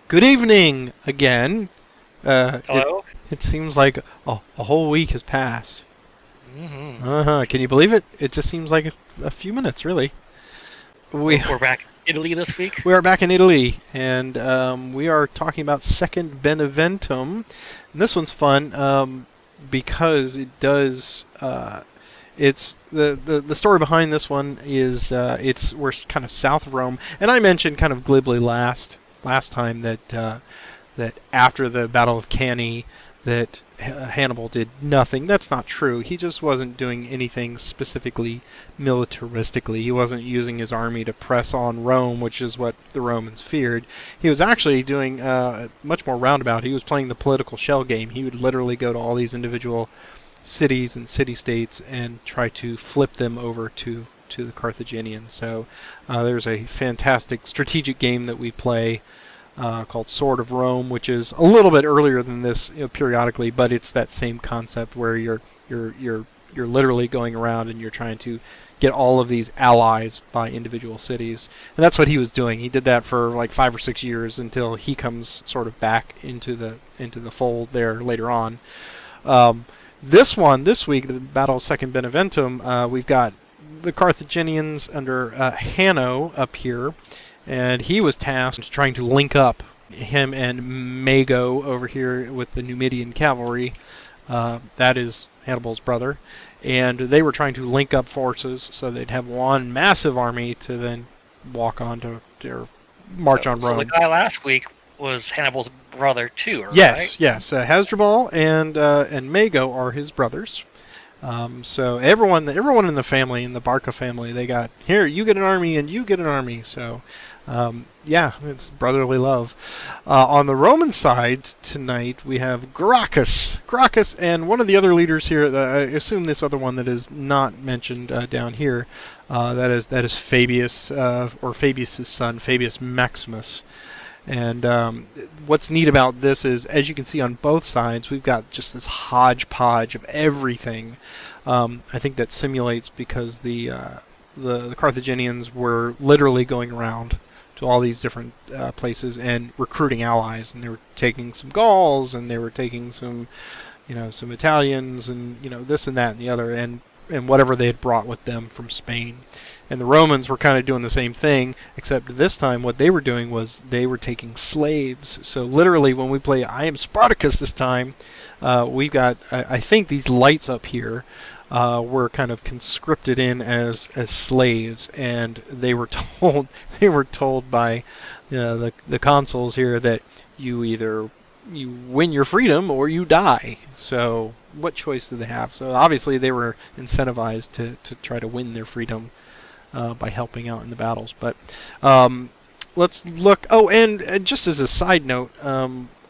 Good evening again. Hello? It seems like a whole week has passed. Mm-hmm. Can you believe it? It just seems like a few minutes, really. We're back in Italy this week. We are back in Italy, and we are talking about Second Beneventum. And this one's fun because it does. It's the story behind this one is we're kind of south of Rome, and I mentioned kind of glibly last time that that after the Battle of Cannae that Hannibal did nothing. That's not true. He just wasn't doing anything specifically militaristically. He wasn't using his army to press on Rome, which is what the Romans feared. He was actually doing much more roundabout. He was playing the political shell game. He would literally go to all these individual cities and city-states and try to flip them over to the Carthaginians. So there's a fantastic strategic game that we play called Sword of Rome, which is a little bit earlier than this, periodically, but it's that same concept where you're literally going around and you're trying to get all of these allies by individual cities, and that's what he was doing. He did that for like 5 or 6 years until he comes sort of back into the fold there later on. This week, the Battle of Second Beneventum, we've got the Carthaginians under Hanno up here. And he was tasked trying to link up him and Mago over here with the Numidian cavalry. That is Hannibal's brother. And they were trying to link up forces so they'd have one massive army to then walk on to their march on Rome. So the guy last week was Hannibal's brother too, right? Yes. Hasdrubal and Mago are his brothers. So everyone in the family, in the Barca family, they got, here, you get an army and you get an army. So it's brotherly love. On the Roman side tonight, we have Gracchus, and one of the other leaders here. I assume this other one that is not mentioned down here. That is Fabius, or Fabius's son, Fabius Maximus. And what's neat about this is, as you can see on both sides, we've got just this hodgepodge of everything. I think that simulates because the Carthaginians were literally going around to all these different places and recruiting allies, and they were taking some Gauls, and they were taking some Italians, and this and that and the other, and whatever they had brought with them from Spain. And the Romans were kind of doing the same thing, except this time what they were doing was they were taking slaves. So literally when we play I Am Spartacus this time, we've got, I think these lights up here were kind of conscripted in as slaves, and they were told by the consuls here that you win your freedom or you die. So what choice did they have? So obviously they were incentivized to try to win their freedom by helping out in the battles. But let's look. Oh, and just as a side note,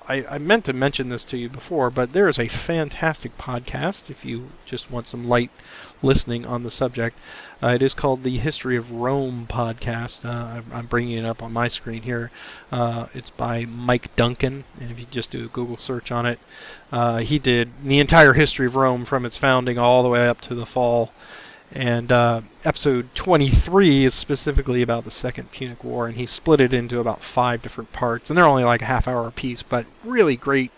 I meant to mention this to you before, but there is a fantastic podcast if you just want some light listening on the subject. It is called the History of Rome podcast. I'm bringing it up on my screen here. It's by Mike Duncan, and if you just do a Google search on it, he did the entire history of Rome from its founding all the way up to the fall. And episode 23 is specifically about the Second Punic War, and he split it into about 5 different parts, and they're only like a half hour apiece, but really great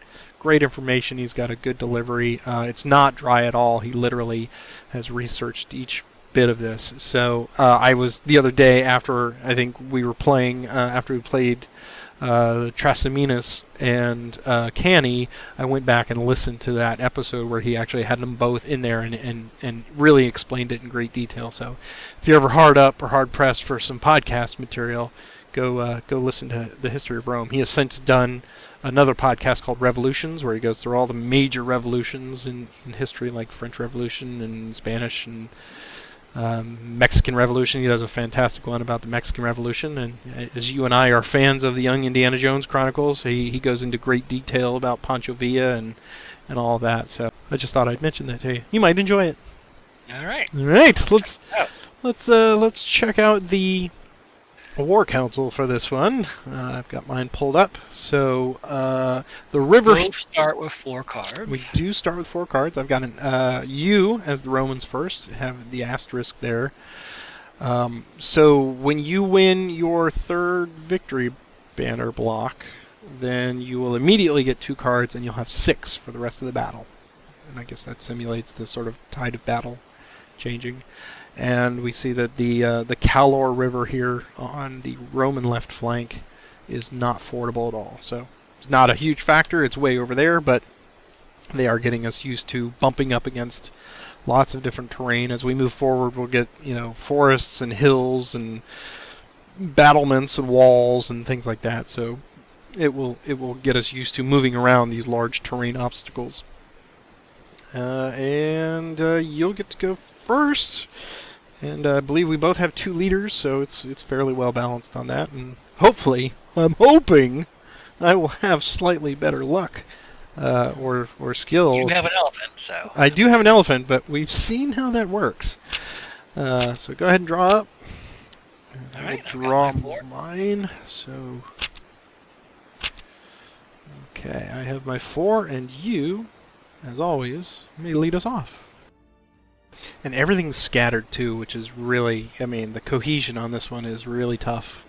information. He's got a good delivery. It's not dry at all. He literally has researched each bit of this. So I was, the other day, after I think we were playing, after we played Trasimenus and Cannae, I went back and listened to that episode where he actually had them both in there and really explained it in great detail. So if you're ever hard up or hard pressed for some podcast material, go listen to the History of Rome. He has since done another podcast called Revolutions, where he goes through all the major revolutions in history, like French Revolution and Spanish and Mexican Revolution. He does a fantastic one about the Mexican Revolution, and as you and I are fans of the Young Indiana Jones Chronicles, he goes into great detail about Pancho Villa and all of that. So I just thought I'd mention that to you. You might enjoy it. All right. Let's check out the War Council for this one. I've got mine pulled up. So the river. We'll start with 4 cards. We do start with 4 cards. I've got an U as the Romans first. Have the asterisk there. So when you win your 3rd victory banner block, then you will immediately get 2 cards, and you'll have 6 for the rest of the battle. And I guess that simulates the sort of tide of battle changing. And we see that the Calor River here on the Roman left flank is not fordable at all. So it's not a huge factor. It's way over there, but they are getting us used to bumping up against lots of different terrain. As we move forward, we'll get, forests and hills and battlements and walls and things like that. So it will get us used to moving around these large terrain obstacles. And you'll get to go first. And I believe we both have 2 leaders, so it's fairly well balanced on that. And hopefully, I'm hoping I will have slightly better luck or skill. You have an elephant, so... I do have an elephant, but we've seen how that works. So go ahead and draw up. And I will draw mine. So, okay, I have my 4, and you, as always, may lead us off. And everything's scattered too, which is really, the cohesion on this one is really tough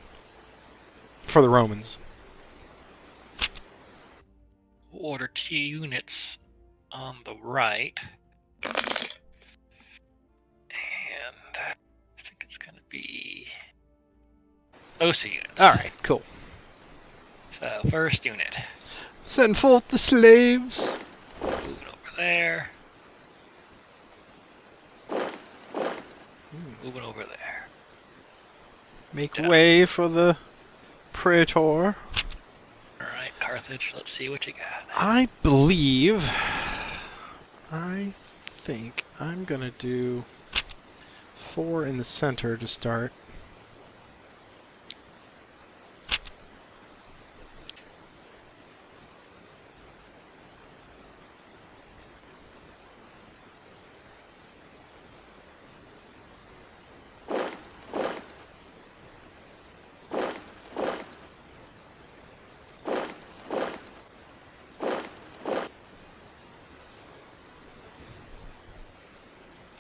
for the Romans. Order 2 units on the right. And I think it's going to be those 2 units. Alright, cool. So, first unit. Send forth the slaves. Moving over there. Moving over there. Make way for the praetor. Alright, Carthage, let's see what you got. I think I'm going to do 4 in the center to start.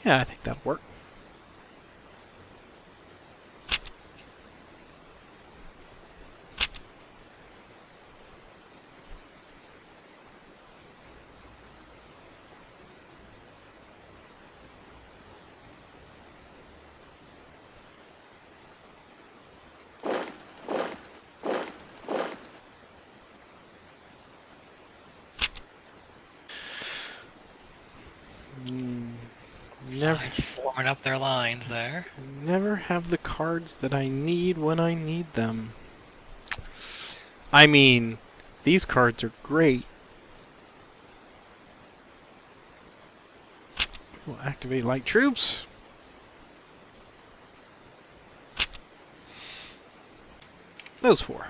Yeah, I think that'll work. Never forming up their lines there. Never have the cards that I need when I need them. These cards are great. We'll activate light troops. Those 4.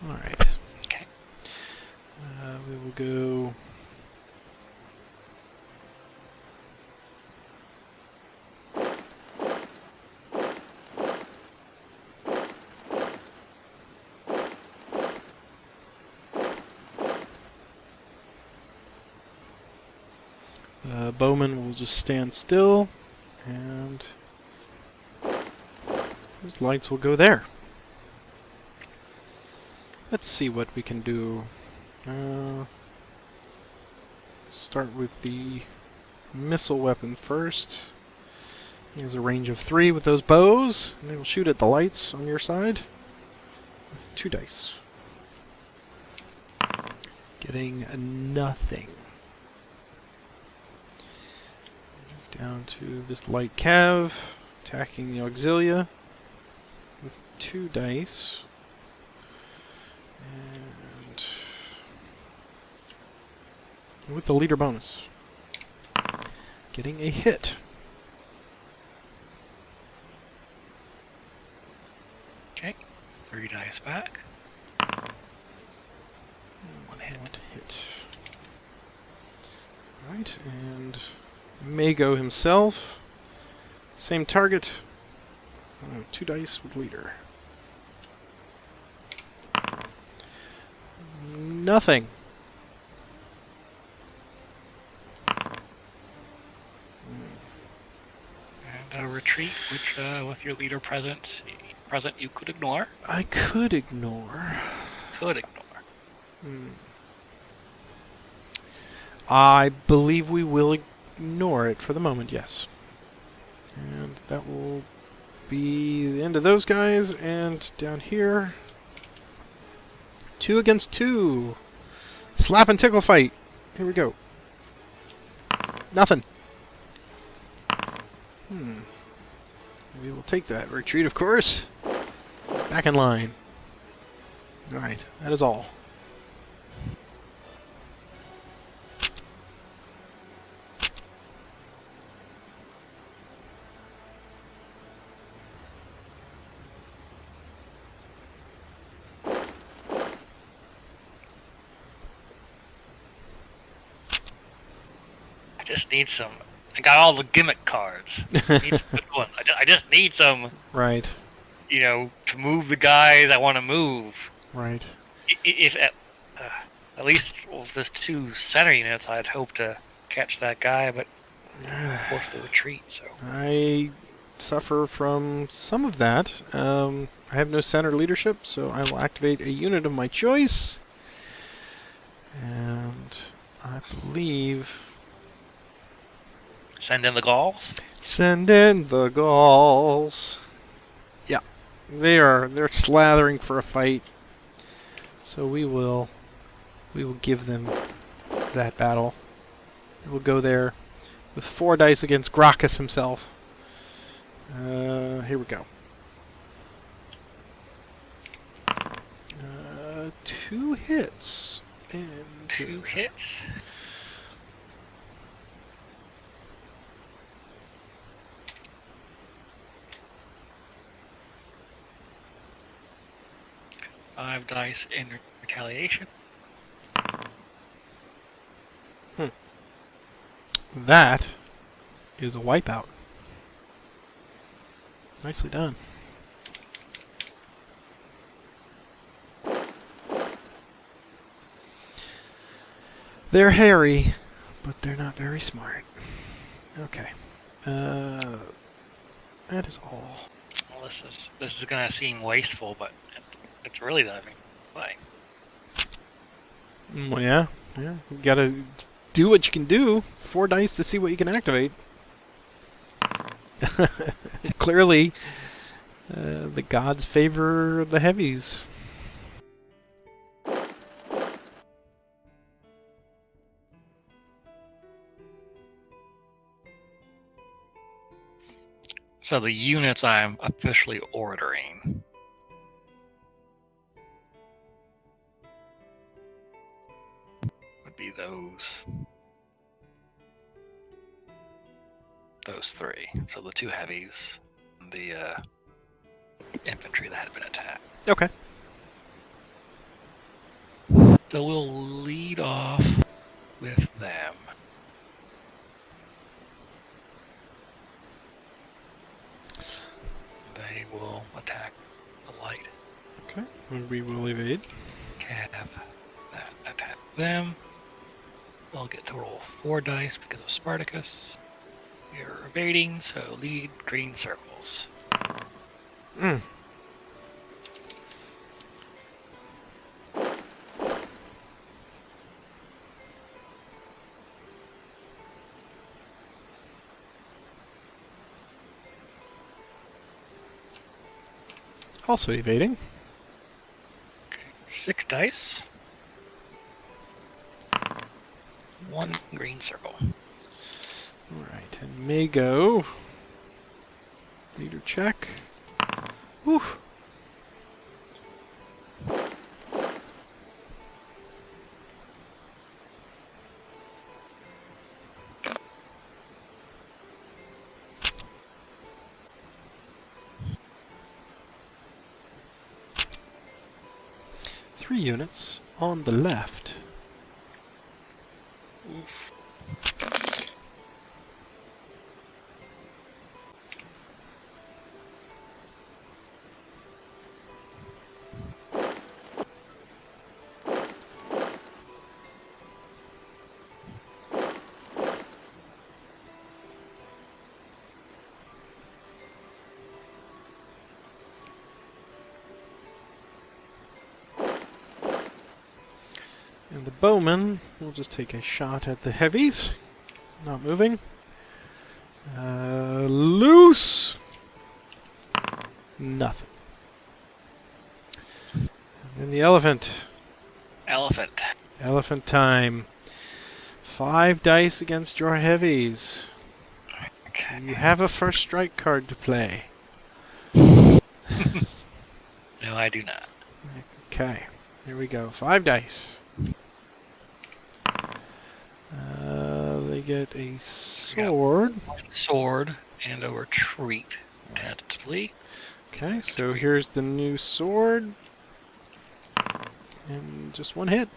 Alright. Okay. We will go... Bowman will just stand still, and those lights will go there. Let's see what we can do. Start with the missile weapon first. He has a range of 3 with those bows, and they will shoot at the lights on your side with 2 dice. Getting nothing. Down to this light cav, attacking the auxilia with 2 dice. And with the leader bonus. Getting a hit. Okay, 3 dice back. 1 hit. Right, and Mago himself. Same target. 2 dice with leader. Nothing. And a retreat, which with your leader present, present you could ignore. I could ignore. Could ignore. I believe we will ignore it for the moment, yes. And that will be the end of those guys. And down here, 2 against 2. Slap and tickle fight. Here we go. Nothing. We will take that. Retreat, of course. Back in line. Alright, that is all. I just need some. I got all the gimmick cards. I need some good ones. I just need some. Right. You know, to move the guys I want to move. Right. If at least with there's 2 center units, I'd hope to catch that guy, but forced to retreat. So I suffer from some of that. I have no center leadership, so I will activate a unit of my choice. And I believe... Send in the Gauls? Send in the Gauls. Yeah. They're slathering for a fight. So we will give them that battle. We'll go there with 4 dice against Gracchus himself. Here we go. 2 hits. And 2 hits. Five dice in retaliation. That is a wipeout. Nicely done. They're hairy, but they're not very smart. Okay. That is all. Well, this is gonna seem wasteful, but it's really diving play. Well, yeah. You gotta do what you can do. 4 dice to see what you can activate. Clearly, the gods favor the heavies. So the units I'm officially ordering. Would be those 3. So the 2 heavies, the infantry that had been attacked. Okay. So we'll lead off with them. They will attack the light. Okay. We will evade. Cav that attack them. They'll get to roll 4 dice because of Spartacus. You're evading, so lead green circles. Also evading. Okay, 6 dice. 1 green circle. Alright, and Mago. Leader check. Whew. Three units on the left. Oof. And the bowman will just take a shot at the heavies. Not moving. Loose! Nothing. And then the elephant. Elephant. Elephant time. 5 dice against your heavies. Okay. You have a first strike card to play. No, I do not. Okay. Here we go. 5 dice. They get a sword. One sword and a retreat, tentatively. Okay, so here's the new sword. And just 1 hit.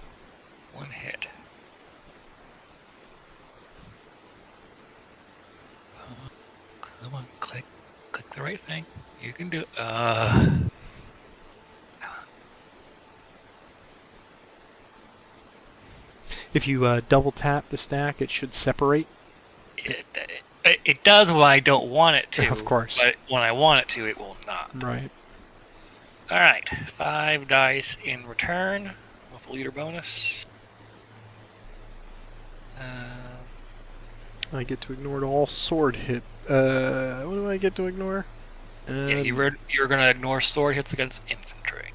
1 hit. Come on, click the right thing. You can do it. If you double tap the stack, it should separate. It does when I don't want it to. Of course. But when I want it to, it will not. Right. All right, 5 dice in return with a leader bonus. I get to ignore all sword hit. What do I get to ignore? Yeah, you're going to ignore sword hits against infantry.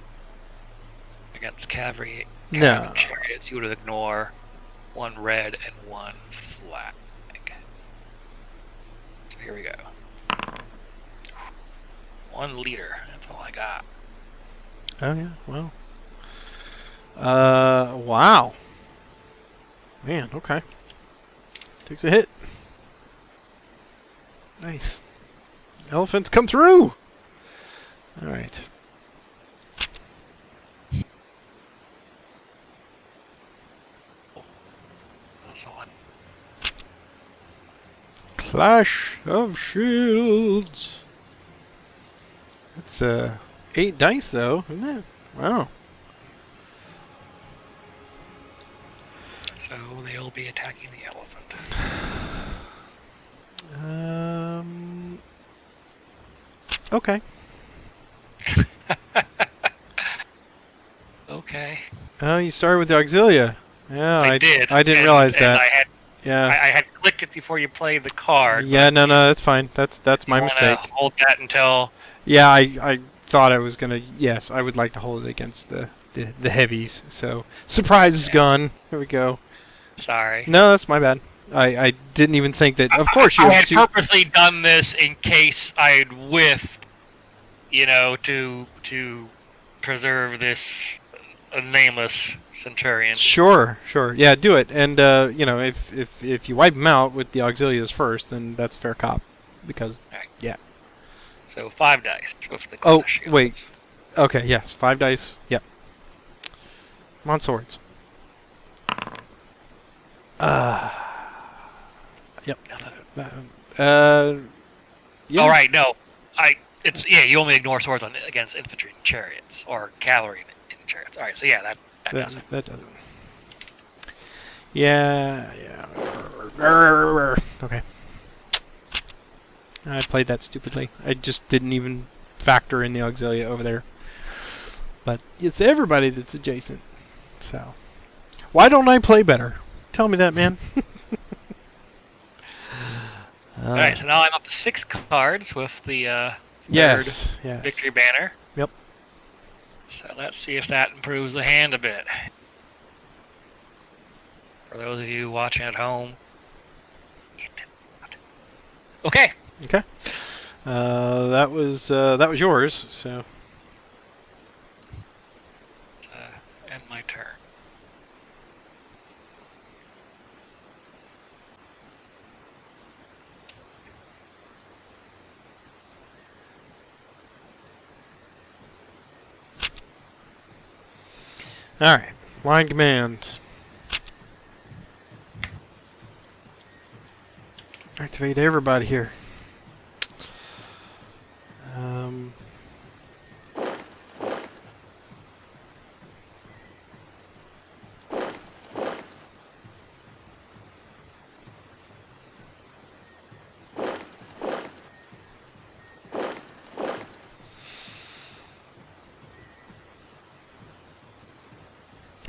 Against cavalry No. chariots, you would ignore 1 red and 1 flag. So here we go. 1 leader. That's all I got. Oh yeah, wow. Wow. Man, okay. Takes a hit. Nice. Elephants come through! Alright. That's all. Clash of Shields. That's 8 dice though, isn't it? Wow. So they'll be attacking the elephant. Okay. Okay. Oh, you started with the Auxilia. Yeah, I did. I didn't realize and that. I had clicked it before you played the card. Yeah, no, that's fine. That's my mistake. Hold that until. Yeah, I thought I was gonna. Yes, I would like to hold it against the heavies. So surprise is gone. Here we go. Sorry. No, that's my bad. I didn't even think that. Of course, you I have had purposely done this in case I'd whiffed, to preserve this nameless centurion. Sure. Yeah, do it. And if you wipe them out with the auxiliars first, then that's fair cop. Because Right. yeah. So 5 dice with the Oh, shield. wait. Okay, yes, 5 dice. Yep. I'm on swords. Yep. Yeah. All right, no, you only ignore swords against infantry and chariots or cavalry in chariots. All right, so yeah, that does it. That doesn't. Yeah. Okay. I played that stupidly. I just didn't even factor in the auxilia over there. But it's everybody that's adjacent. So, why don't I play better? Tell me that, man. All right, so now I'm up to 6 cards with the third yes. victory banner. Yep. So let's see if that improves the hand a bit. For those of you watching at home, it did not. Okay. Okay. That was yours. So. End my turn. All right. Line command. Activate everybody here.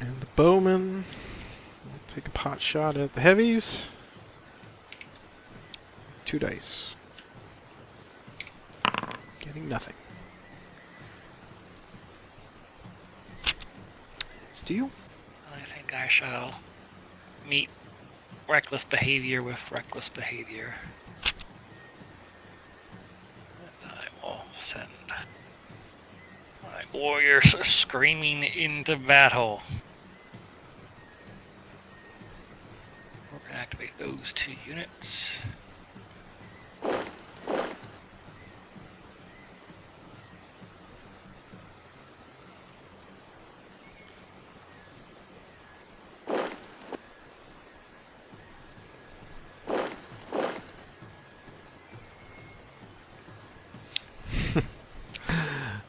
And the bowman. Take a pot shot at the heavies. 2 dice. Getting nothing. It's to you. I think I shall meet reckless behavior with reckless behavior. And I will send my warriors screaming into battle. We're going to activate those 2 units.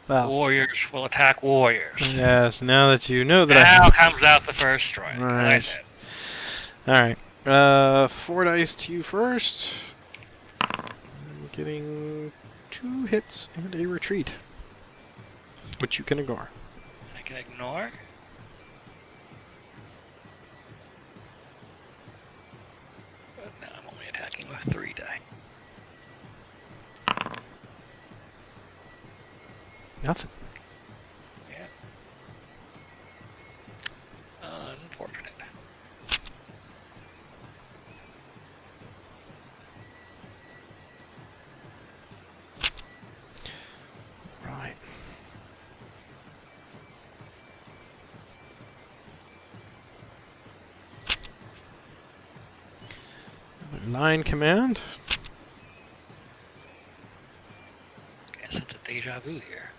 Well, Warriors will attack warriors. yes, now that you know that Now comes out the first strike, as I Right. said. Alright. 4 dice to you first. I'm getting 2 hits and a retreat. Which you can ignore. I can ignore. But now I'm only attacking with 3 die. Nothing. Yeah. Unfortunate. Right. Another 9 command. Guess it's a deja vu here.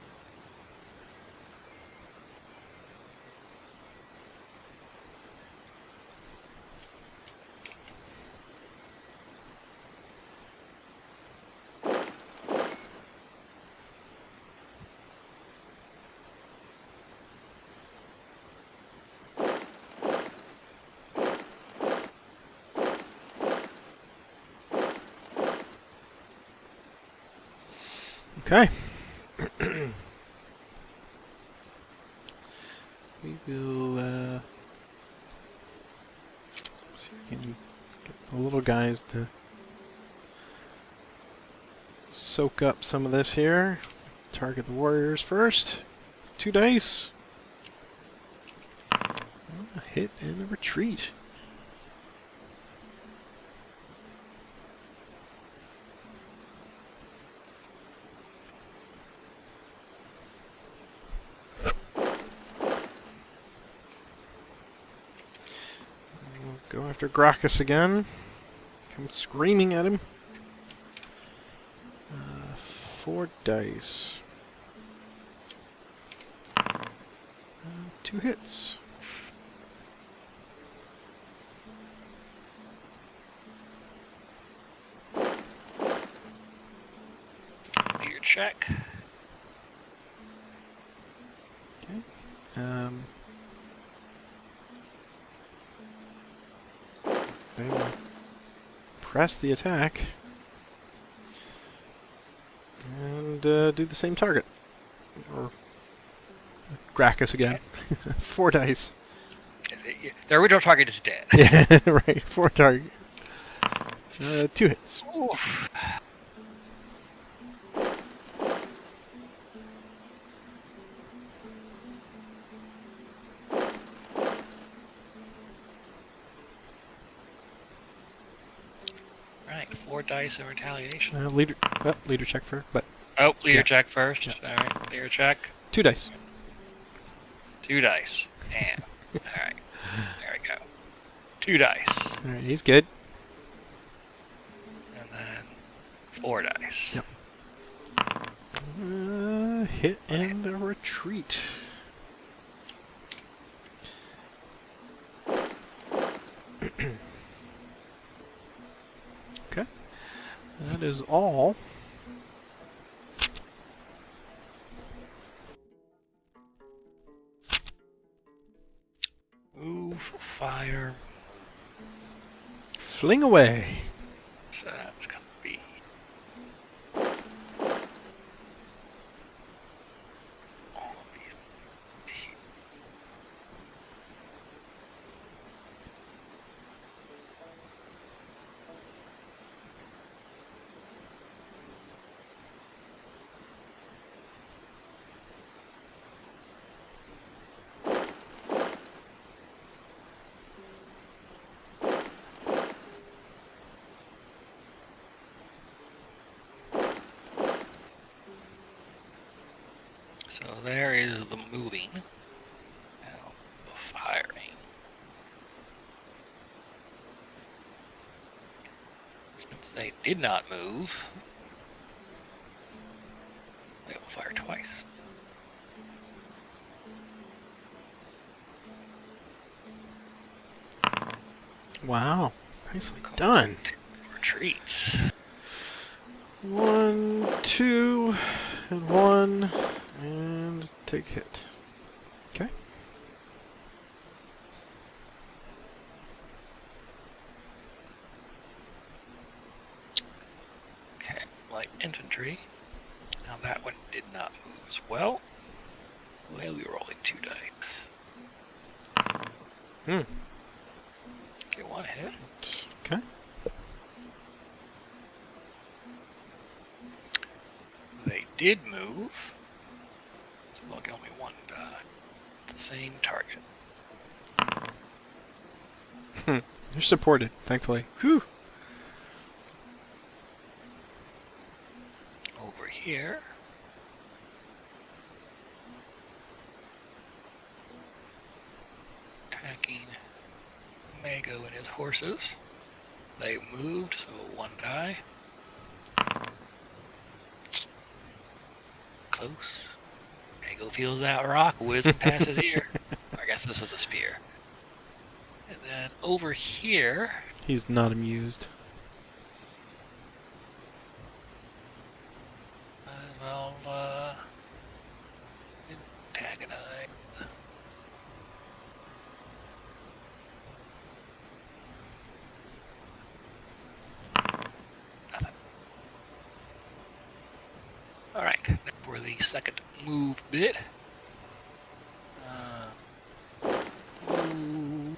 Okay. We will see if we can get the little guys to soak up some of this here. Target the warriors first. 2 dice. A hit and a retreat. Go after Gracchus again. Come screaming at him. 4 dice. 2 hits. Do your check. Okay. I will press the attack and do the same target. Or Gracchus again. 4 dice. The original target is dead. Yeah, right. 4 target. 2 hits. Oof. Alright, 4 dice in retaliation. Leader check for, but Oh, leader Yeah. check first. Yeah. Alright, leader check. 2 dice. 2 dice. And alright. There we go. 2 dice. All right, he's good. And then 4 dice. Yep. Hit and a retreat. Okay. That is all. Move, fire. Fling away. So that's gonna be all of these. there is the moving. Now the firing. Since they did not move, they will fire twice. Wow. Nicely done. Retreats. 1, 2, and 1, and take hit. Okay. Okay, light infantry. Now that one did not move as well. Well, we were rolling 2 dice. Get 1 hit. Okay. They did move, so they'll get only 1 die. It's the same target. You're supported, thankfully. Whew. Over here. Attacking Mago and his horses. They moved, so 1 die. Close. Mago feels that rock, whizzing past his ear. I guess this is a spear. And then over here, He's not amused. well, antagonize. Nothing. Alright, for the second move bit. Move.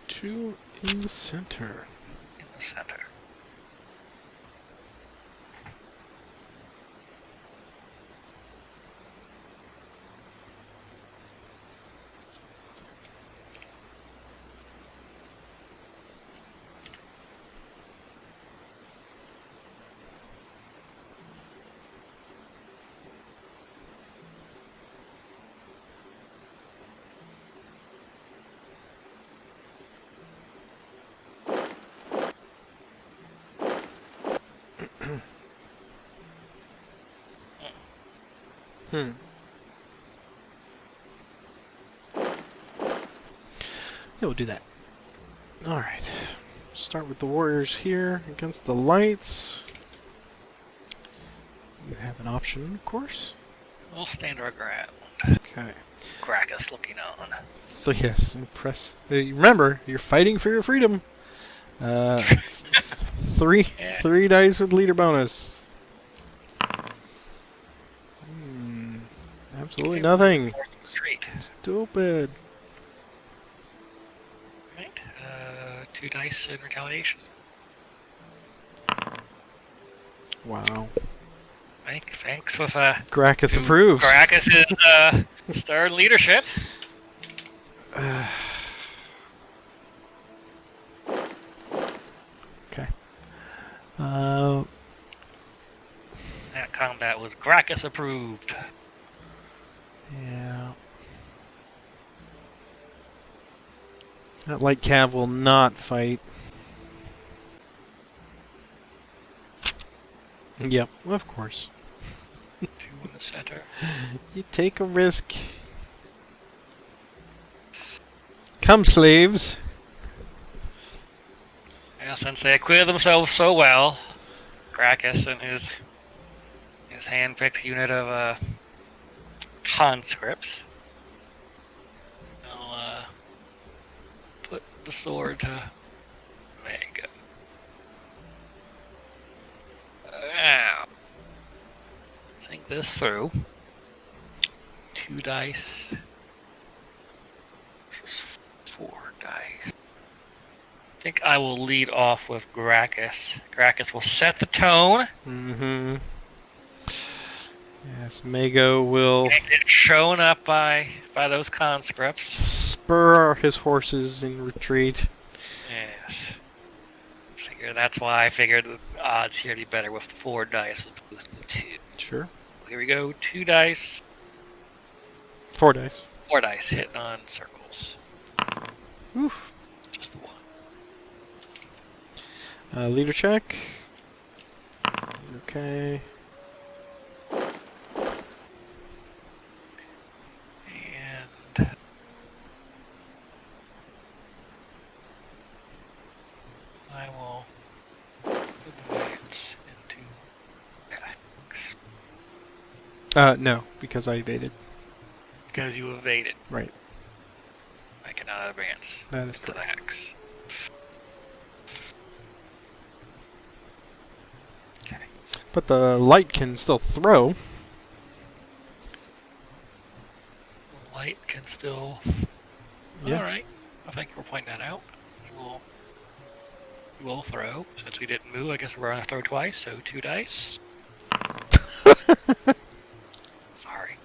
Two in the center. In the center. Yeah, we'll do that. Alright. Start with the warriors here against the lights. You have an option, of course. We'll stand our ground. Okay. Gracchus looking on. So yes, press. Remember, you're fighting for your freedom. Three Yeah. 3 dice with leader bonus. Absolutely nothing. Retreat. Stupid. Right. 2 dice in retaliation. Wow. Thanks with Gracchus approves. Gracchus is star leadership. Okay. That combat was Gracchus approved. Yeah. That light cav will not fight. Yep, of course. 2 in the center. You take a risk. Come, slaves. Yeah, since they acquitted themselves so well, Gracchus and his hand-picked unit of conscripts, I'll put the sword to Mago. Now, think this through. 2 dice. This is 4 dice. I think I will lead off with Gracchus. Gracchus will set the tone. Mm-hmm. Yes, Mago will Can't get shown up by those conscripts. spur his horses in retreat. Yes. That's why I figured the odds here to be better with 4 dice as opposed to 2. Sure. Here we go. 2 dice, 4 dice. 4 dice hitting on circles. Oof. Just the one. Leader check. He's okay. And I will advance into attacks. No, because I evaded. Because you evaded. Right. I cannot advance That is to the correct. hex. Okay. But the light can still throw. Light can still. Yeah. Alright. I think we're pointing that out. We will throw. Since we didn't move, I guess we're going to throw twice, so 2 dice. Sorry.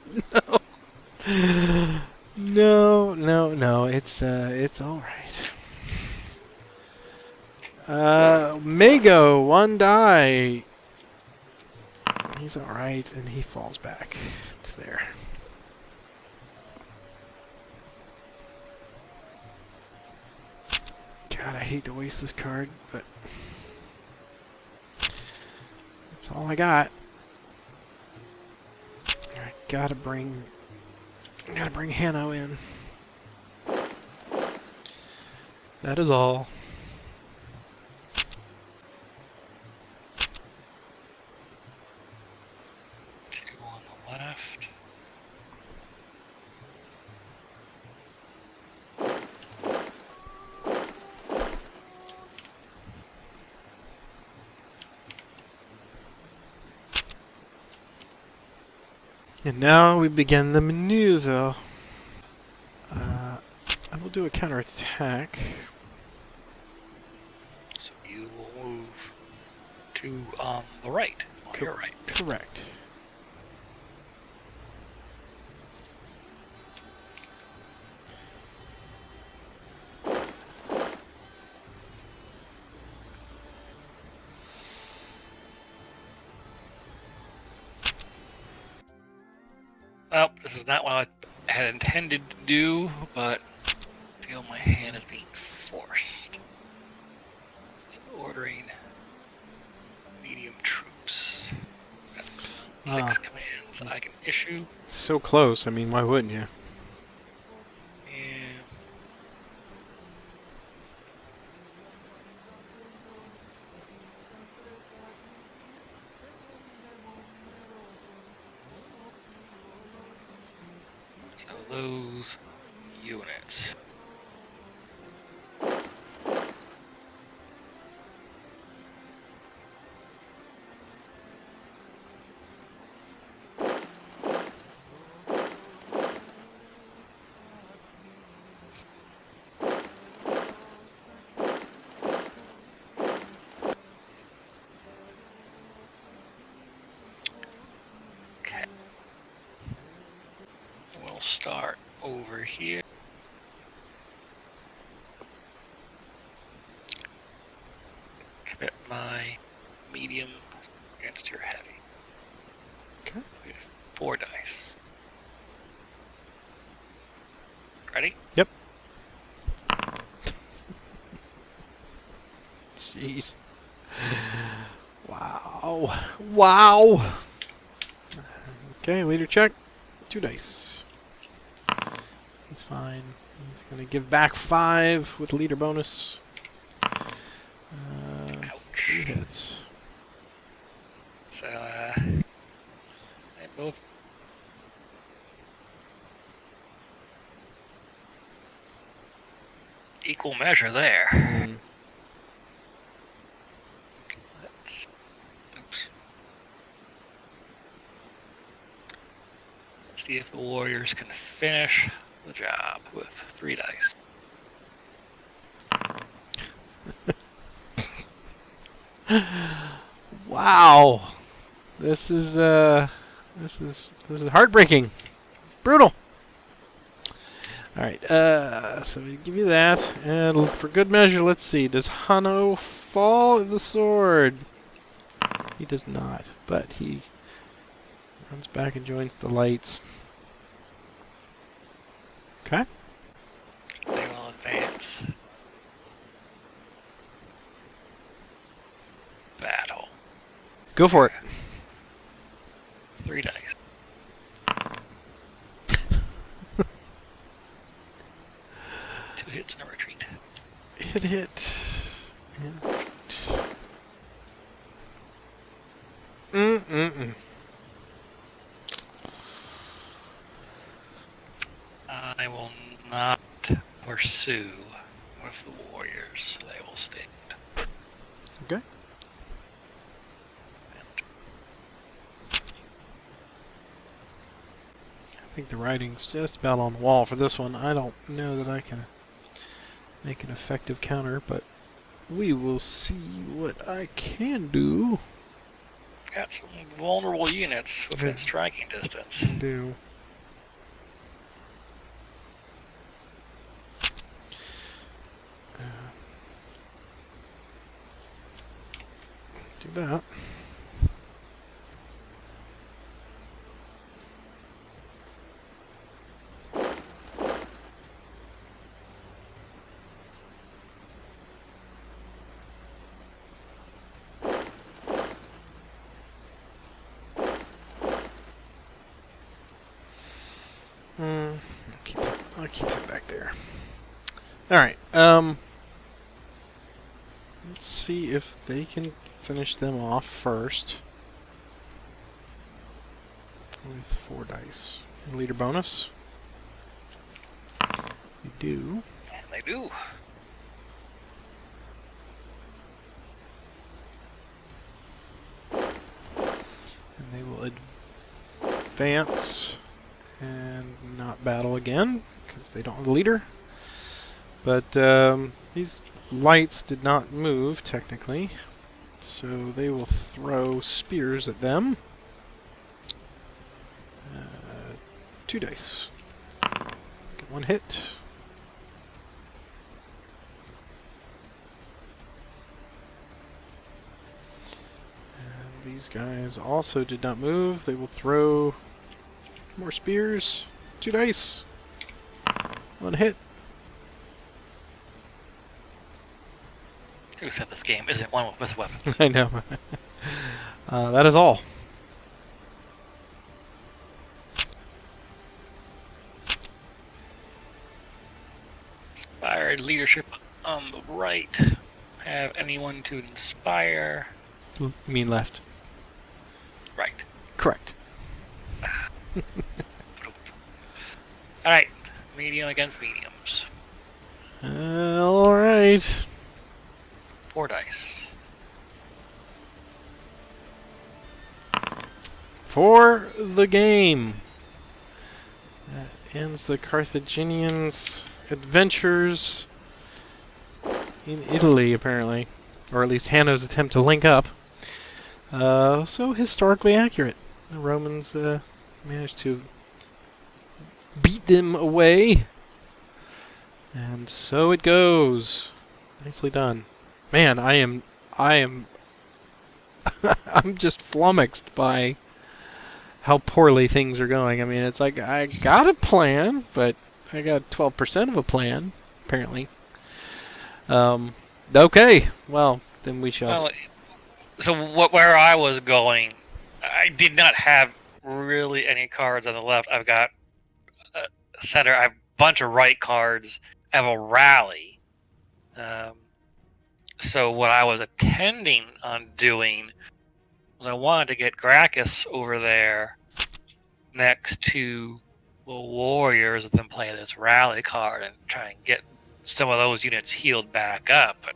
No. It's all right. Mago, 1 die. He's all right, and he falls back to there. God, I hate to waste this card, but that's all I got. I gotta bring Hanno in. That is all. Two on the left. And now we begin the maneuver. I will do a counterattack. So you will move to the right. On your right. Correct. Well, this is not what I had intended to do, but I feel my hand is being forced. So ordering medium troops. Got 6 commands I can issue. So close. I mean, why wouldn't you? And so those units. Okay. We'll start over here. Commit my medium against your heavy. Okay. We have 4 dice. Ready? Yep. Jeez. Wow. Okay, leader check. 2 dice. He's fine. He's gonna give back 5 with leader bonus. 3 hits. So, they both. Equal measure there. Mm. Oops. Let's see if the Warriors can finish the job with 3 dice. Wow. This is This is heartbreaking. Brutal. Alright, so we give you that. And for good measure, let's see. Does Hanno fall in the sword? He does not, but he runs back and joins the lights. Okay. They will advance. Battle. Go for it. 3 dice. Two hits and a retreat. Hit. And Mm-mm-mm. I will not pursue with the warriors, so they will stand. Okay. I think the writing's just about on the wall for this one. I don't know that I can make an effective counter, but we will see what I can do. Got some vulnerable units within striking distance. Do. Do that. I'll keep it back there. Alright, let's see if they can finish them off first. With 4 dice. Leader bonus. We do. And they do. And they will advance and not battle again, because they don't have a leader. But these lights did not move, technically. So they will throw spears at them. 2 dice. Get 1 hit. And these guys also did not move. They will throw more spears. 2 dice. 1 hit. Who said this game isn't one with weapons? I know. That is all. Inspired leadership on the right. Have anyone to inspire? You mean left? Right. Correct. Alright. Medium against mediums. Alright. 4 dice. For the game. That ends the Carthaginians' adventures in Italy, apparently. Or at least Hanno's attempt to link up. So historically accurate. The Romans managed to beat them away. And so it goes. Nicely done. Man, I am I'm just flummoxed by how poorly things are going. I mean, it's like I got a plan, but I got 12% of a plan, apparently. Okay, well, then we shall. Well, so where I was going, I did not have really any cards on the left. I've got a center. I have a bunch of right cards. I have a rally. So what I was intending on doing was I wanted to get Gracchus over there next to the warriors and then play this rally card and try and get some of those units healed back up. But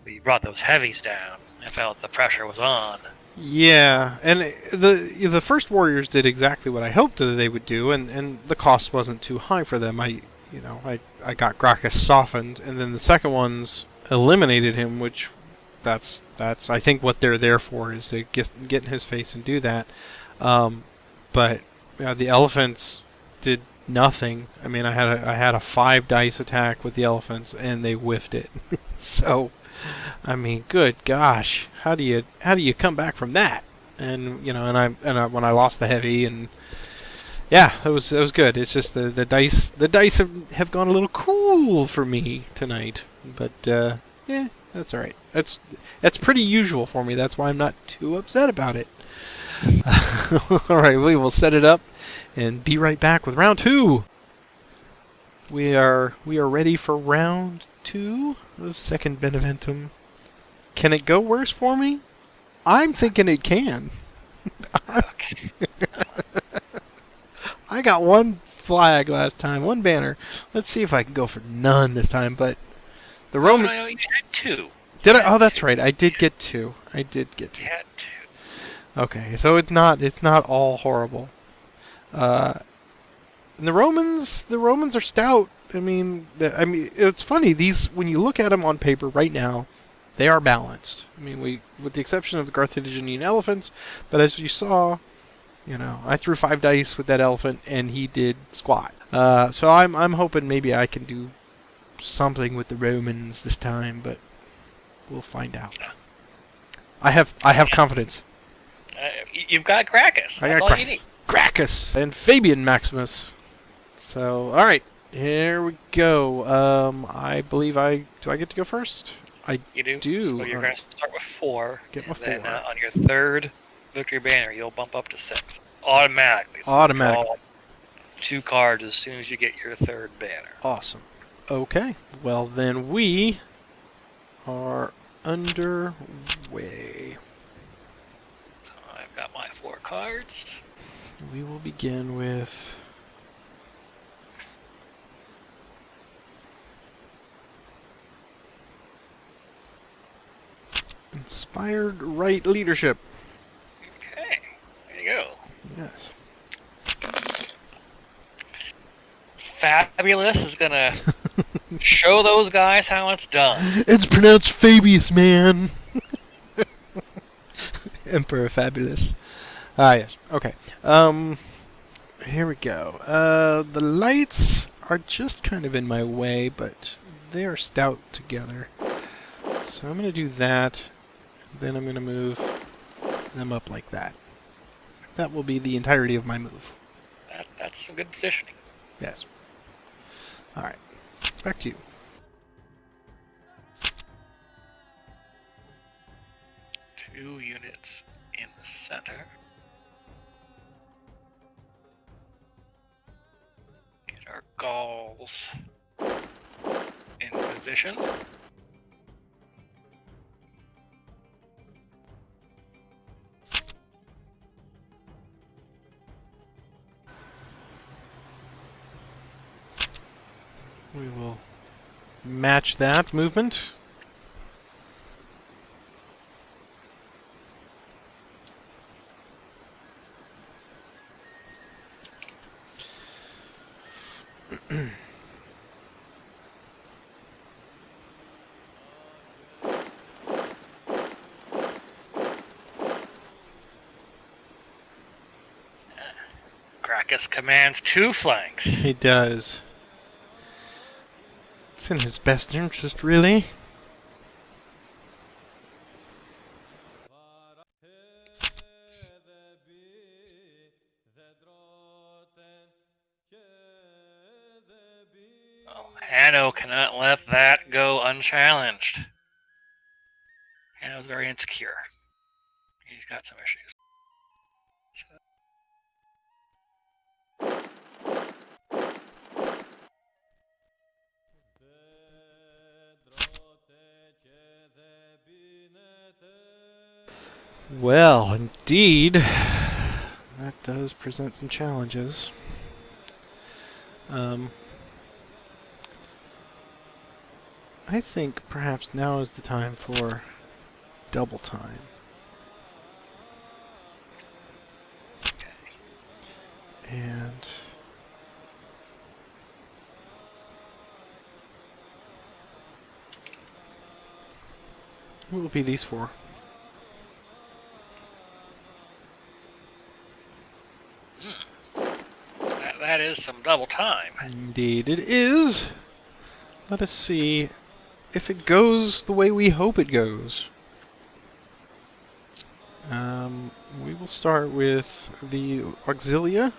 we brought those heavies down. I felt the pressure was on. Yeah, and the first warriors did exactly what I hoped that they would do, and the cost wasn't too high for them. I got Gracchus softened, and then the second ones eliminated him, which that's I think what they're there for, is to get in his face and do that. But the elephants did nothing. I mean, I had a 5 dice attack with the elephants, and they whiffed it. So, I mean, good gosh, how do you come back from that? And when I lost the heavy, and yeah, it was good. It's just the dice have gone a little cool for me tonight. But yeah, that's all right. That's pretty usual for me. That's why I'm not too upset about it. All right, we will set it up and be right back with round 2. We are ready for round 2 of second Beneventum. Can it go worse for me? I'm thinking it can. I got 1 flag last time, 1 banner. Let's see if I can go for none this time. But the Romans. No, you had 2. Did I? Oh, that's right. I did get 2. I did get 2. You had 2. Okay, so it's not all horrible. And the Romans are stout. I mean, it's funny. These, when you look at them on paper right now, they are balanced. I mean, with the exception of the Carthaginian elephants, but as you saw, I threw 5 dice with that elephant, and he did squat. So I'm hoping maybe I can do something with the Romans this time, but we'll find out. I have confidence. You've got Gracchus. That's all you need. Gracchus and Fabian Maximus. So, all right, here we go. I believe do I get to go first? You do. Do. So you're going to start with 4. Get my 4. Then on your 3rd victory banner, you'll bump up to 6 automatically. So Automatically. Draw 2 cards as soon as you get your 3rd banner. Awesome. Okay. Well, then we are underway. So I've got my 4 cards. We will begin with Inspired Right Leadership. Okay, there you go. Yes. Fabulous is going to show those guys how it's done. It's pronounced Fabius, man. Emperor Fabulous. Ah, yes. Okay. Here we go. The lights are just kind of in my way, but they are stout together. So I'm going to do that. Then I'm going to move them up like that. That will be the entirety of my move. That's some good positioning. Yes. All right. Back to you. Two units in the center. Get our Gauls in position. We will match that movement. Gracchus commands 2 flanks. He does. It's in his best interest, really. Oh, Hanno cannot let that go unchallenged. Hanno's very insecure. He's got some issues. Well, indeed, that does present some challenges. I think perhaps now is the time for double time. And what will be these 4? That is some double time. Indeed it is. Let us see if it goes the way we hope it goes. We will start with the auxilia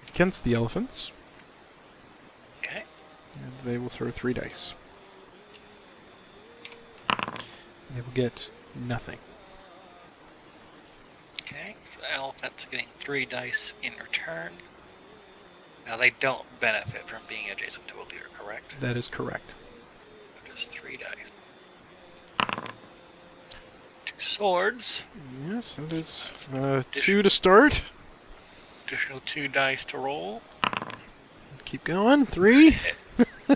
against the elephants. Okay. And they will throw 3 dice. They will get nothing. Okay, so elephants getting 3 dice in return. Now they don't benefit from being adjacent to a leader, correct? That is correct. Just 3 dice. 2 swords. Yes, that is 2 to start. Additional 2 dice to roll. Keep going. 3. So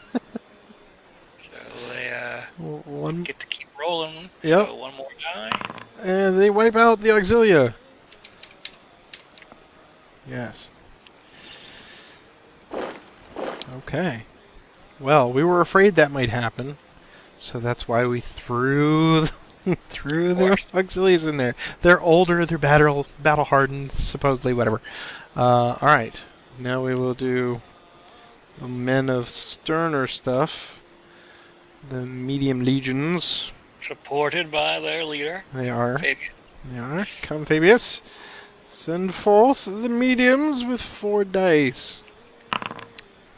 they 1. get to keep rolling. Yep. So 1 more die. And they wipe out the auxilia. Yes. Okay. Well, we were afraid that might happen, so that's why we threw threw the auxiliaries in there. They're older, they're battle hardened, supposedly, whatever. All right. Now we will do the men of sterner stuff. The medium legions. Supported by their leader. They are. Fabius. They are. Come, Fabius. Send forth the mediums with 4 dice.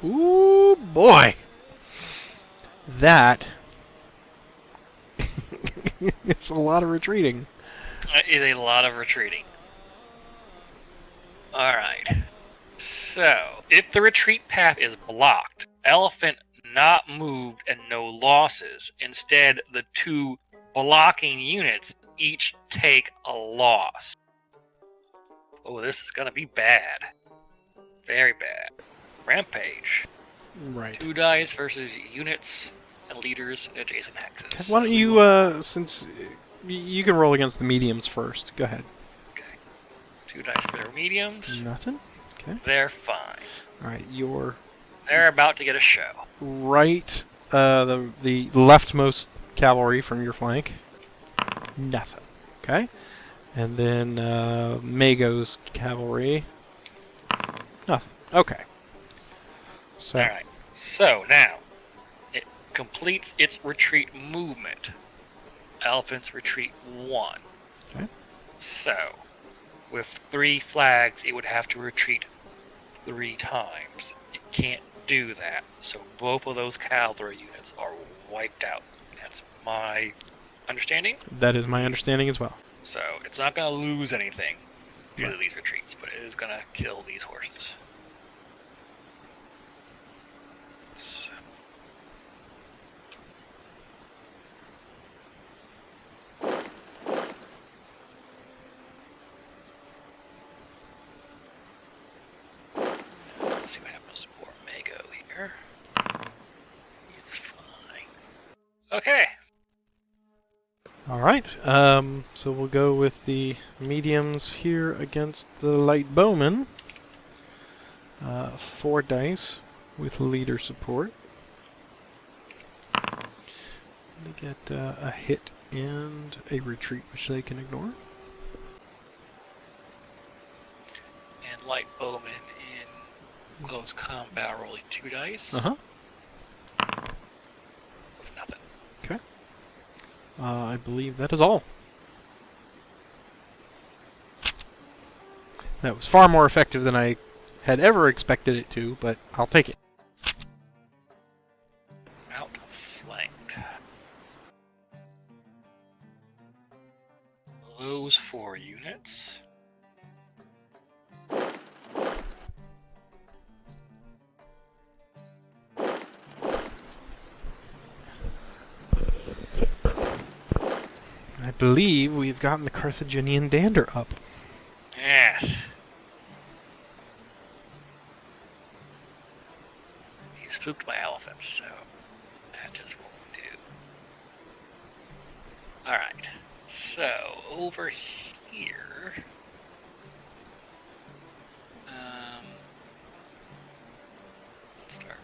Ooh, boy. That is a lot of retreating. That is a lot of retreating. Alright. So, if the retreat path is blocked, elephant not moved and no losses. Instead, the 2 blocking units each take a loss. Oh, this is gonna be bad. Very bad. Rampage. Right. 2 dice versus units and leaders in adjacent hexes. Why don't you, since you can roll against the mediums first. Go ahead. Okay. 2 dice for their mediums. Nothing? Okay. They're fine. Alright, They're about to get a show. right, the leftmost cavalry from your flank. Nothing. Okay. And then Mago's cavalry. Nothing. Okay. So. Alright. So now, it completes its retreat movement. Elephants retreat 1. Okay. So, with 3 flags, it would have to retreat 3 times. It can't do that. So both of those cavalry units are wiped out. That's my understanding. That is my understanding as well. So it's not going to lose anything due to Right. these retreats, but it is going to kill these horses. So. Let's see what happens to poor Mago here. It's fine. Okay. Alright, so we'll go with the mediums here against the light bowmen. 4 dice with leader support. They get a hit and a retreat, which they can ignore. And light bowman in close combat rolling 2 dice. Uh-huh. With nothing. Okay. I believe that is all. That was far more effective than I had ever expected it to, but I'll take it. Outflanked. Those 4 units. I believe we've gotten the Carthaginian dander up. Yes. He spooked my elephants, so that just won't do. Alright, so over here. Let's start.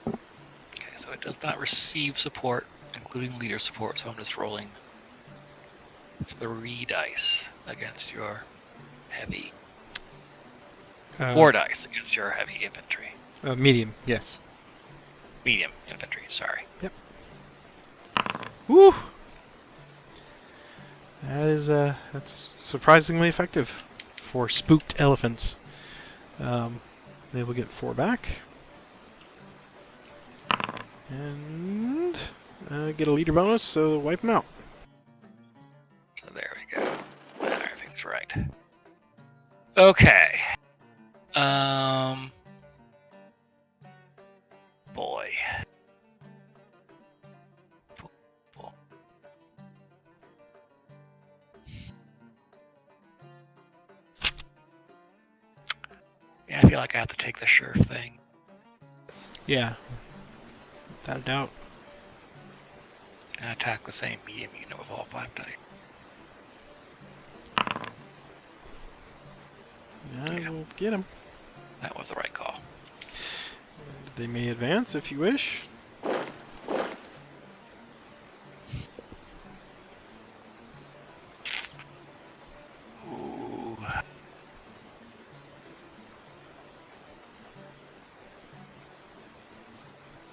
Okay, so it does not receive support, including leader support, so I'm just rolling 3 dice against your heavy. Uh, 4 dice against your heavy infantry. Medium, yes. Medium infantry, sorry. Yep. Woo! That's surprisingly effective for spooked elephants. They will get 4 back. And get a leader bonus, so wipe them out. So there we go. Everything's right. Okay. Boy. Yeah, I feel like I have to take the sure thing. Yeah. Without a doubt. And attack the same medium unit with all 5 dice. I will get them. That was the right call. They may advance if you wish. Ooh.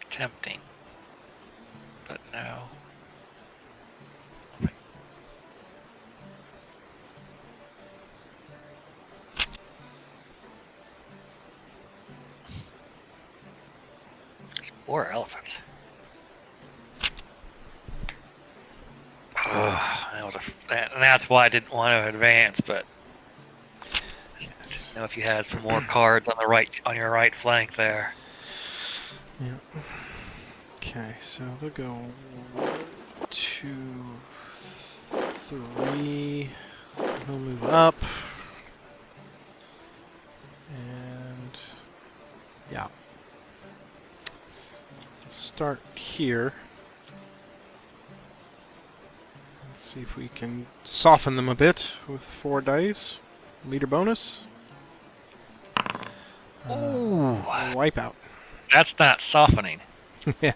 Tempting. But no. There's 4 elephants. And that's why I didn't want to advance, but I didn't know if you had some more cards on your right flank there. Yeah. Okay, so they'll go 1, 2, 3. They'll move up. And yeah. Start here. Let's see if we can soften them a bit with 4 dice. Leader bonus. Ooh. Wipeout. That's not softening. Yeah.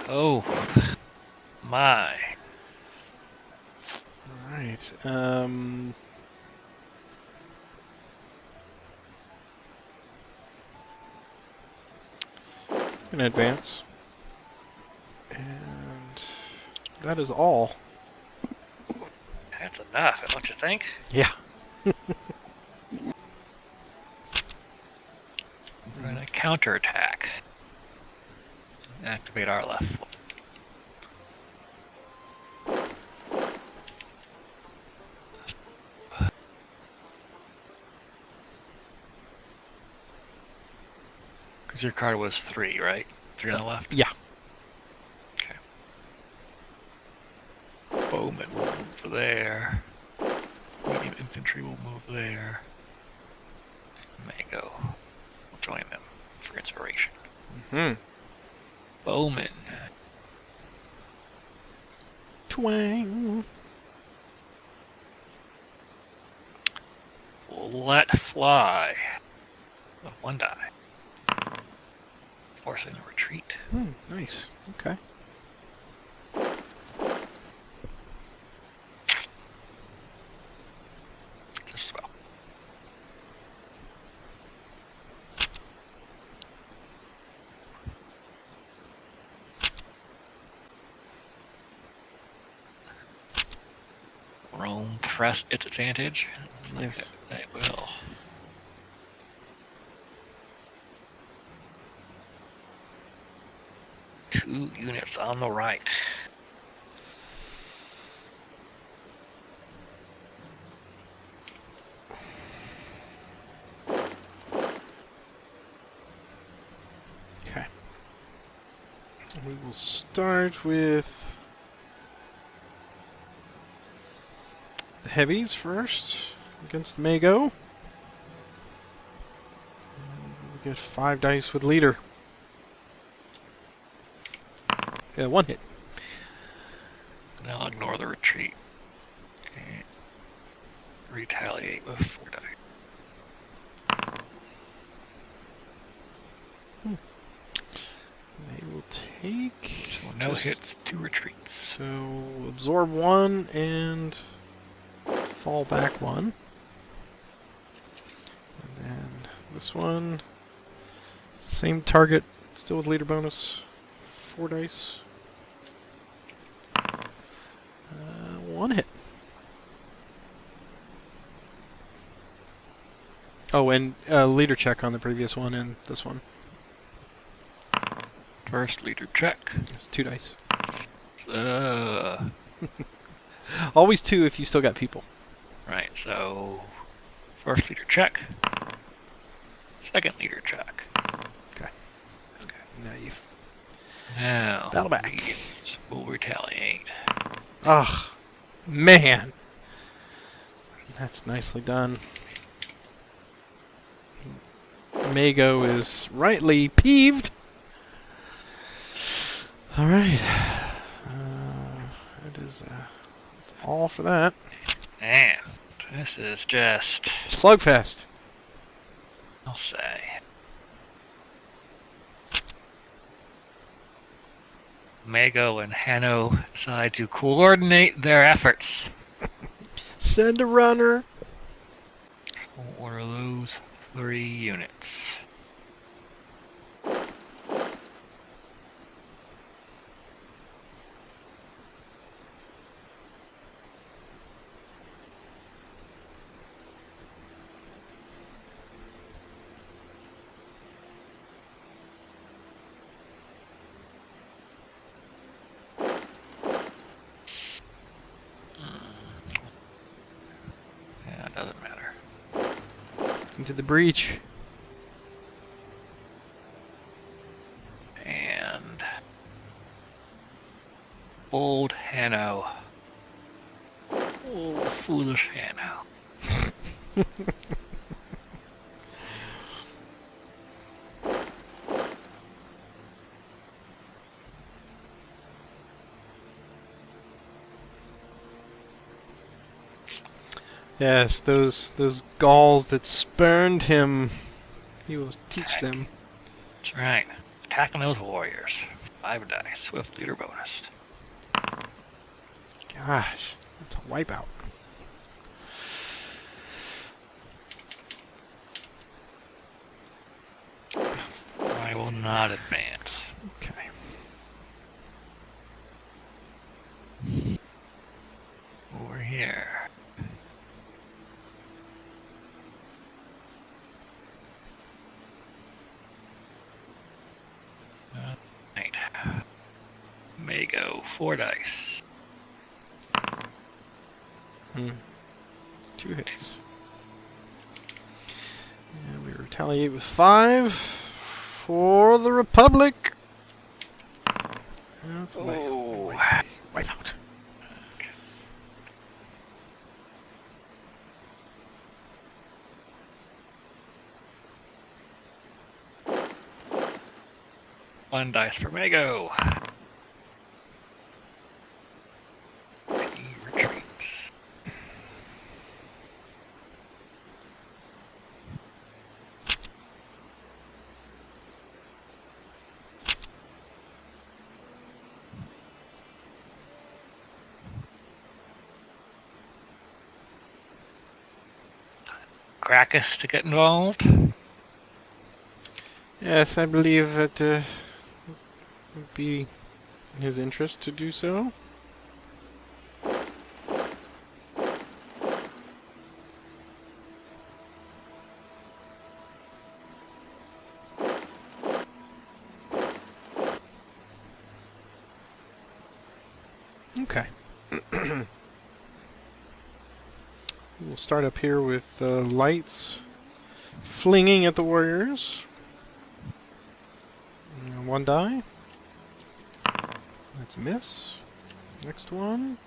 Oh. My. Alright. In advance. And that is all. That's enough, don't you think? Yeah. We're going to counterattack. Activate our left. Because your card was 3, right? 3 on the left? Yeah. Okay. Bowman will move there. Medium infantry will move there. Mago will join them for inspiration. Mm-hmm. Bowman. Twang. Will let fly. With 1 die. Forcing a retreat. Nice. Okay. Just as well. Rome press its advantage. It's like Yes. They will. Two units on the right. Okay. We will start with the heavies first against Mago. We get 5 dice with leader. 1 hit. Now I'll ignore the retreat. And retaliate with 4 dice. They will take. So no hits, 2 retreats. So absorb 1 and fall back 1. And then this one, same target, still with leader bonus. 4 dice. 1 hit. Oh, and leader check on the previous one and this one. First leader check. It's 2 dice. Uh, Always 2 if you still got people. right, so first leader check. Second leader check. Okay. Now you've... Now, Battle back. We'll retaliate. Ugh. Man. That's nicely done. Mago is rightly peeved. Alright. That is that's all for that. Man, this is just, Slugfest. I'll say. Mago and Hanno decide to coordinate their efforts. Send a runner. So order those 3 units. Yeah, it doesn't matter. Into the breach. And old Hanno. Oh, foolish Hanno. Yes, those Gauls that spurned him. He will teach them. That's right. Attacking those warriors. 5 dice with leader bonus. Gosh, that's a wipeout. I will not advance. Okay. Over here. Right. Mago, 4 dice. 2 hits. And we retaliate with 5 for the Republic. That's wipe out. One dice for Mago. He retreats. Gracchus to get involved. Yes, I believe that would be in his interest to do so. Okay. We'll start up here with lights flinging at the warriors. 1 die. That's a miss. Next one.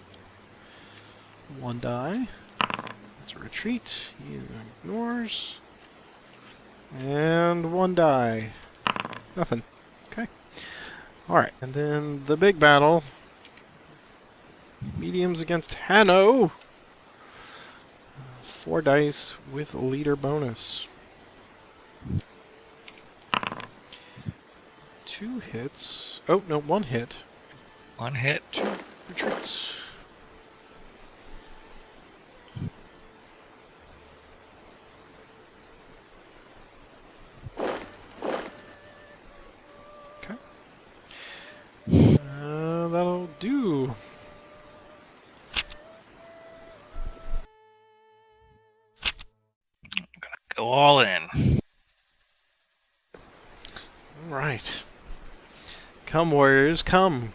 1 die. That's a retreat. He ignores. And 1 die. Nothing. Okay. Alright, and then the big battle. Mediums against Hanno. 4 dice with leader bonus. 2 hits. Oh, no, 1 hit. 1 hit. 2 retreats. Okay. That'll do. Go all in. All right. Come, warriors, come.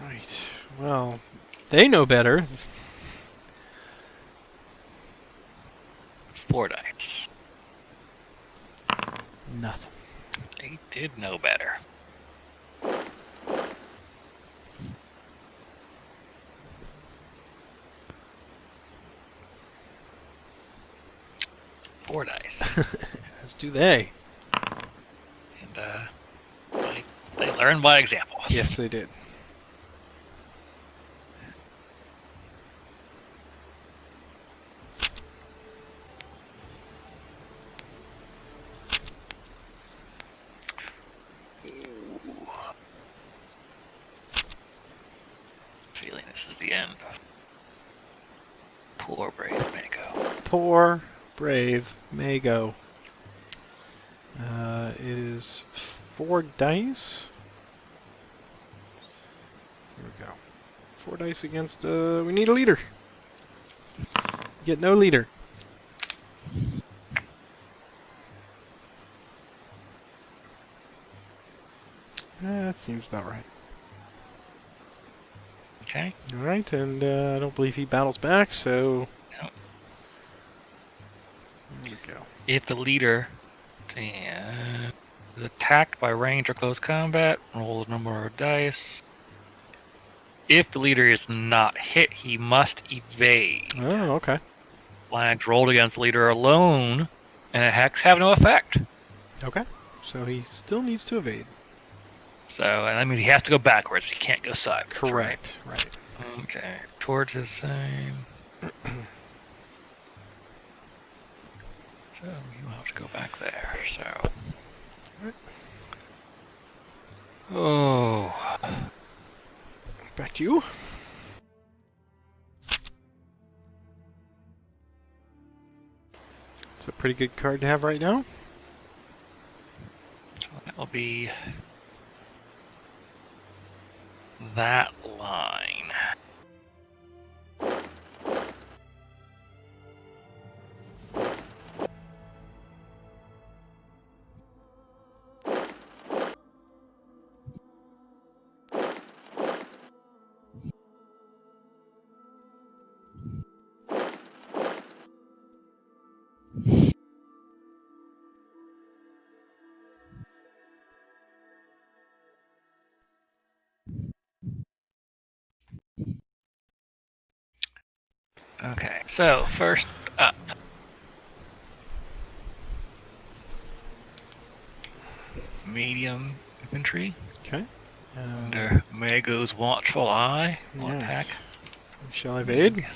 Right. Well, they know better. 4 dice. Nothing. They did know better. Four dice. As do they. And they learn by example. Yes, they did. Feeling this is the end. Poor brave Mako. Poor, brave Mago. It is 4 dice. Here we go. 4 dice against, we need a leader. Get no leader. That seems about right. Okay. Alright, and I don't believe he battles back, so... No. There we go. If the leader is attacked by range or close combat, roll a number of dice. If the leader is not hit, he must evade. Oh, okay. Flags rolled against the leader alone, and attacks have no effect. Okay. So he still needs to evade. So, and that means he has to go backwards. He can't go sideways. Correct. Right. Okay. Towards his same. So you have to go back there. So. Oh. Back to you. It's a pretty good card to have right now. So that will be that line. Okay, so first up. Medium infantry. Okay. Under Mago's watchful eye. Will Yes. attack. Shall I evade?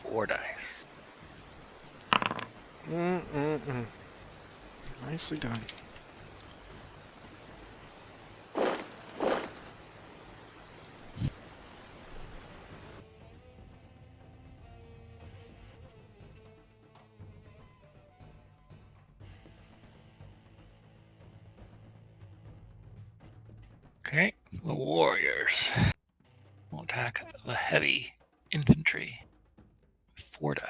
4 dice. Nicely done. Okay, the warriors will attack the heavy infantry. 4 dice.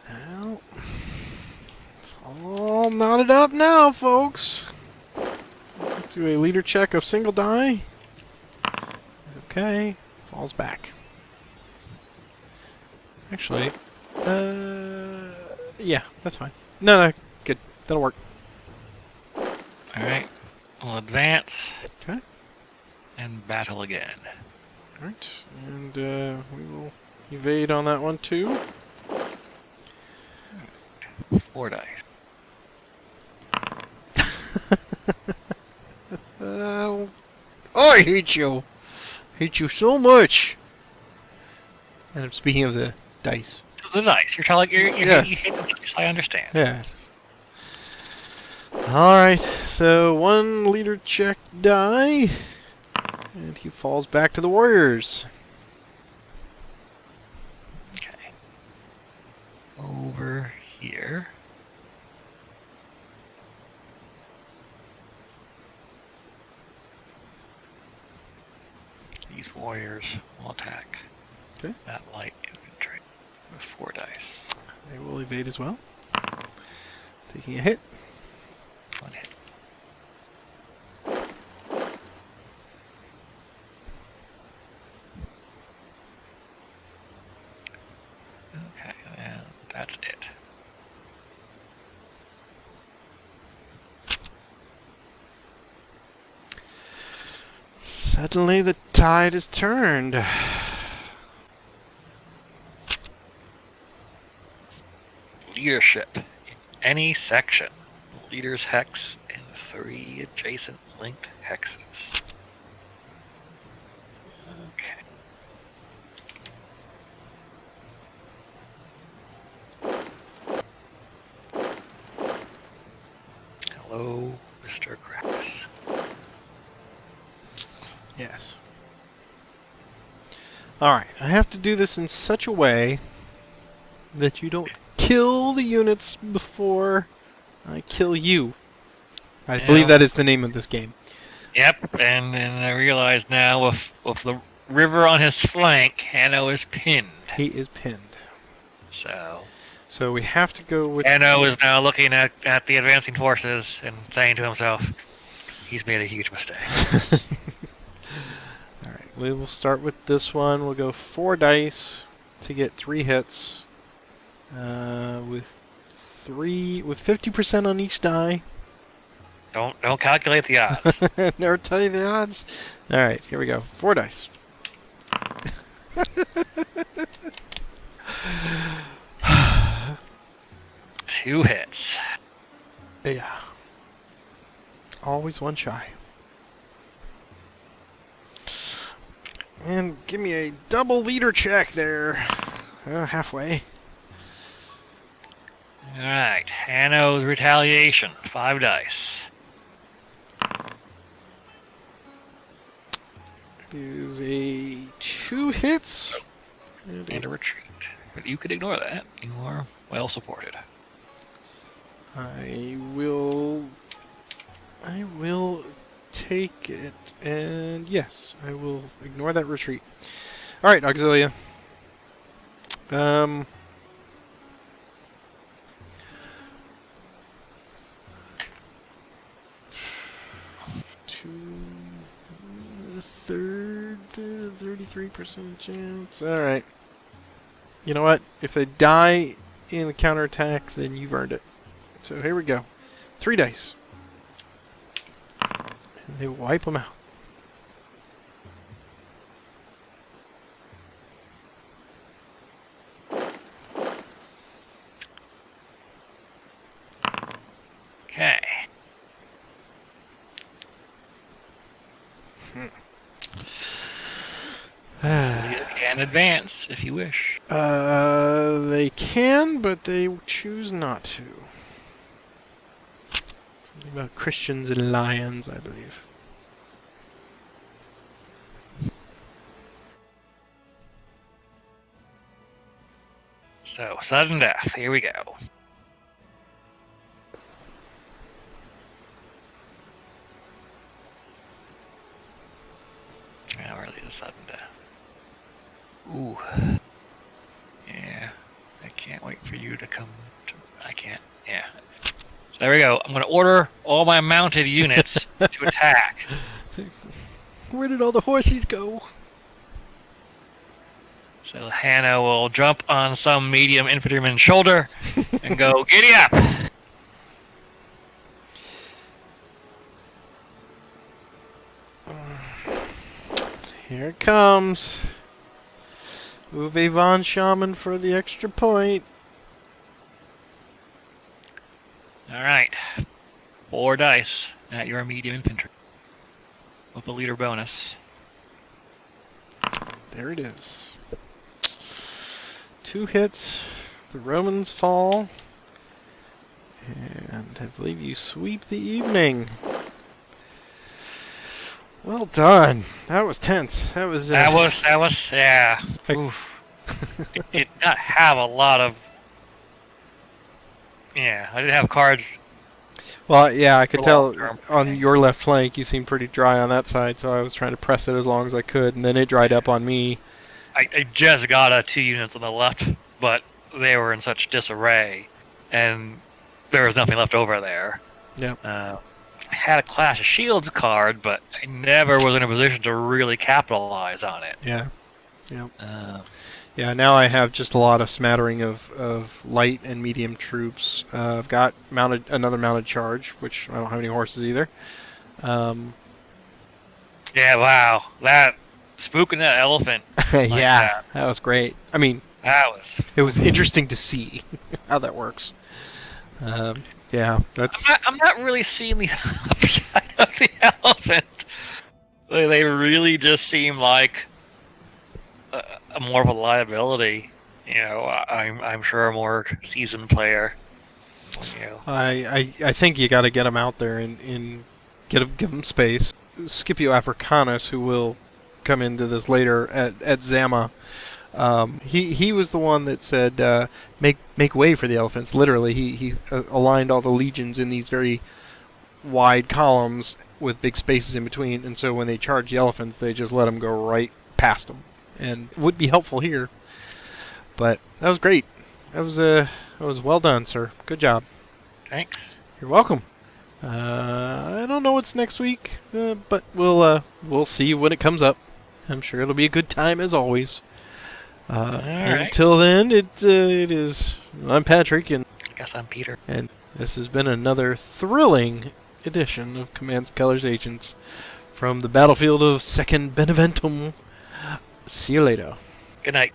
Well, it's all knotted up now, folks. Do a leader check of single die. Okay. Falls back. Actually, yeah, that's fine. No, good. That'll work. Alright. We'll advance. Okay. And battle again. All right, and we will evade on that one too. 4 dice. Oh, I hate you. Hate you so much. And I'm speaking of the dice. The dice. You're telling Yes. you hate the dice. I understand. Yeah. All right, so 1 leader check die, and he falls back to the warriors. Okay. Over here. These warriors will attack Okay. that light infantry with 4 dice. They will evade as well, taking a hit. 1 hit. Okay, and that's it. Suddenly the tide has turned. Leadership in any section. The leader's hex and 3 adjacent linked hexes. Okay. Hello, Mr. Gracchus. Yes. Alright, I have to do this in such a way that you don't kill the units before I kill you. I believe that is the name of this game. Yep, and then I realize now with the river on his flank, Hanno is pinned. He is pinned. So we have to go with... Hanno is now looking at the advancing forces and saying to himself, he's made a huge mistake. Alright, we will start with this one. We'll go 4 dice to get 3 hits. With 50% on each die. Don't calculate the odds. Never tell you the odds. Alright, here we go. 4 dice. 2 hits. Yeah. Always 1 shy. And give me a double leader check there. Halfway. Alright, Hanno's retaliation. 5 dice. Is a 2 hits. And a retreat. But you could ignore that. You are well supported. I will take it, and yes, I will ignore that retreat. Alright, Auxilia. 33% chance. Alright. You know what? If they die in the counterattack, then you've earned it. So here we go. 3 dice. And they wipe them out. Okay. So you can advance if you wish. They can, but they choose not to. Something about Christians and lions, I believe. So, sudden death. Here we go. Now, really, a sudden death. Ooh. Yeah. I can't wait for you to come to... I can't. Yeah. So there we go. I'm going to order all my mounted units to attack. Where did all the horses go? So Hanno will jump on some medium infantryman's shoulder and go, giddy up! Here it comes. Uwe von Shaman for the extra point. Alright. 4 dice at your medium infantry. With a leader bonus. There it is. 2 hits. The Romans fall. And I believe you sweep the evening. Well done. That was tense. That was, yeah. Oof. It did not have a lot of... Yeah, I didn't have cards. Well, yeah, I could tell Long-term. on your left flank you seemed pretty dry on that side, so I was trying to press it as long as I could, and then it dried up on me. I just got 2 units on the left, but they were in such disarray, and there was nothing left over there. Yep. I had a Clash of Shields card, but I never was in a position to really capitalize on it. Yeah. Yep. Yeah, now I have just a lot of smattering of light and medium troops. I've got another mounted charge, which I don't have any horses either. Yeah, wow. That spooking that elephant. Yeah, that was great. I mean, it was interesting to see how that works. Yeah, that's... I'm not really seeing the upside of the elephant. They really just seem like a more of a liability. I'm sure a more seasoned player. I think you got to get him out there and give him space. Scipio Africanus, who will come into this later at Zama, he was the one that said make way for the elephants. Literally, he aligned all the legions in these very wide columns with big spaces in between, and so when they charge the elephants, they just let them go right past them. And it would be helpful here, but that was great. That was well done, sir. Good job. Thanks. You're welcome. I don't know what's next week, but we'll see when it comes up. I'm sure it'll be a good time as always. Right. Until then, it is. I'm Patrick, and I guess I'm Peter. And this has been another thrilling edition of Commands, Colors, Agents from the battlefield of 2nd Beneventum. See you later. Good night.